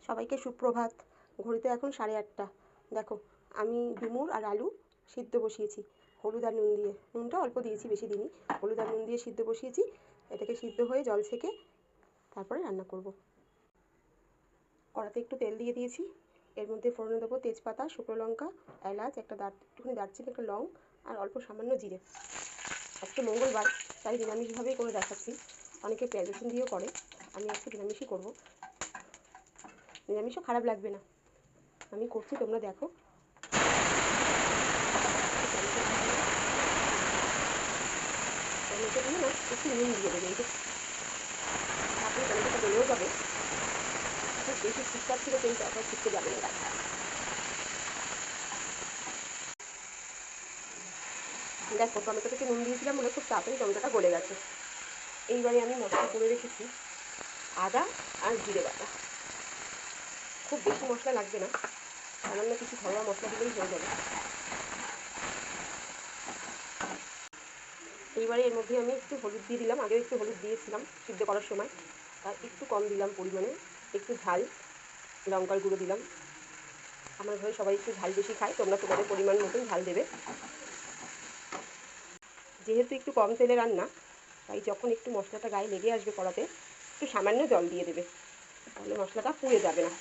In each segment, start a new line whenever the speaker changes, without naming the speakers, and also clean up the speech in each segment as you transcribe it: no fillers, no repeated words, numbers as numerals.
সবাইকে সুপ্রভাত। ঘড়িতে এখন 8:30। দেখো, আমি ডুমুর আর আলু সিদ্ধ বসিয়েছি হলুদ আর নুন দিয়ে। নুনটা অল্প দিয়েছি, বেশি দিইনি। হলুদ আর নুন দিয়ে সিদ্ধ বসিয়েছি। এটাকে সিদ্ধ হয়ে জল ছেঁকে তারপরে রান্না করব। কড়াতে একটু তেল দিয়ে দিয়েছি। এর মধ্যে ফোড়নে দেবো তেজপাতা, শুকনো লঙ্কা, এলাচ, একটুখানি দারচিনি, একটা লং আর অল্প সামান্য জিরে। আজকে মঙ্গলবার, তাই নিরামিষভাবেই করে দেখাচ্ছি। অনেকে পেঁয়াজ রসুন দিয়েও করে, আমি আজকে নিরামিষই করবো। নিরামিষও খারাপ লাগবে না, আমি করছি, তোমরা দেখো। টমেটো দিয়ে না একটু নুন দিয়ে দেবে, এই যে তারপরে টমেটোটা গলেও যাবে। খুব বেশি ঠিকঠাক ছিল কিন্তু আবার ঠিকতে যাবে না। দেখো, টমেটো থেকে নুন দিয়েছিলাম বলে খুব তাড়াতাড়ি টমেটোটা গলে গেছে। এইবারে আমি মশলা করে রেখেছি আদা আর জিরে বাটা। খুব বেশি মশলা লাগবে না, সামান্য কিছু ঘরোয়া মশলা দিলেই হয়ে যাবে। এইবারে এর মধ্যে আমি একটু হলুদ দিয়ে দিলাম। আগেও একটু হলুদ দিয়েছিলাম সিদ্ধ করার সময়, আর একটু কম দিলাম পরিমাণে। একটু ঝাল লঙ্কার গুঁড়ো দিলাম। আমার ঘরে সবাই একটু ঝাল বেশি খায়, তোমরা তোমাদের পরিমাণ মতন ঝাল দেবে। যেহেতু একটু কম তেলে রান্না, তাই যখন একটু মশলাটা গায়ে লেগে আসবে কড়াতে, একটু সামান্য জল দিয়ে দেবে, তাহলে মশলাটা পুড়ে যাবে না।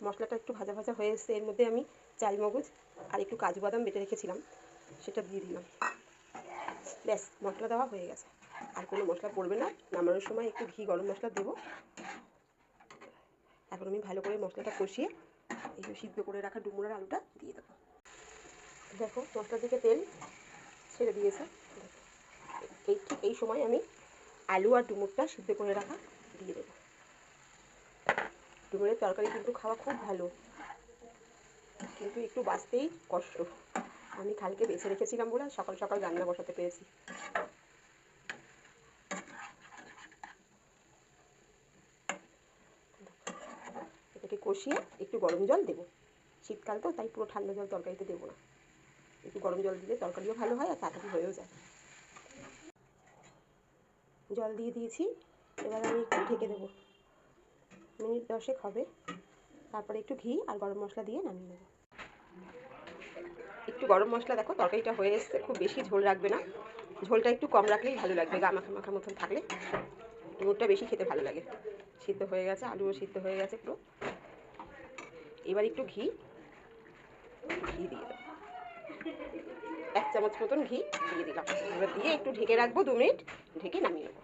মশলাটা একটু ভাজা ভাজা হয়ে এসছে। এর মধ্যে আমি চালমগজ আর একটু কাজু বাদাম বেটে রেখেছিলাম, সেটা দিয়ে দিলাম। ব্যাস, মশলা দেওয়া হয়ে গেছে, আর কোনো মশলা পড়বে না। নামানোর সময় একটু ঘি গরম মশলা দেবো। এখন আমি ভালো করে মশলাটা কষিয়ে এই সিদ্ধ করে রাখা ডুমুর আর আলুটা দিয়ে দেবো। দেখো, মশলা থেকে তেল ছেড়ে দিয়েছে। ঠিক এই সময় আমি আলু আর ডুমুরটা সিদ্ধ করে রাখা দিয়ে দেবো। ডুমুরের তরকারি কিন্তু খাওয়া খুব ভালো, কিন্তু একটু বাঁচতেই কষ্ট। আমি কালকে বেছে রেখেছিলাম বলে সকাল সকাল রান্না বসাতে পেরেছি। এটাকে কষিয়ে একটু গরম জল দেবো। শীতকাল তো, তাই পুরো ঠান্ডা জল তরকারিতে দেবো না। একটু গরম জল দিলে তরকারিও ভালো হয় আর তাড়াতাড়ি হয়েও যায়। জল দিয়ে দিয়েছি, এবার আমি একটু ঢেকে দেবো। মিনিট 10 হবে, তারপরে একটু ঘি আর গরম মশলা দিয়ে নামিয়ে নেবো। একটু গরম মশলা, দেখো তরকারিটা হয়ে এসছে। খুব বেশি ঝোল রাখবে না, ঝোলটা একটু কম রাখলেই ভালো লাগবে। গা মাখা মাখা মতন থাকলে ডুমুরটা বেশি খেতে ভালো লাগে। সিদ্ধ হয়ে গেছে, আলুও সিদ্ধ হয়ে গেছে পুরো। এবার একটু ঘি দিয়ে দেবো, 1 চামচ মতন ঘি দিয়ে দিলাম। এবার দিয়ে একটু ঢেকে রাখবো 2 মিনিট, ঢেকে নামিয়ে নেবো।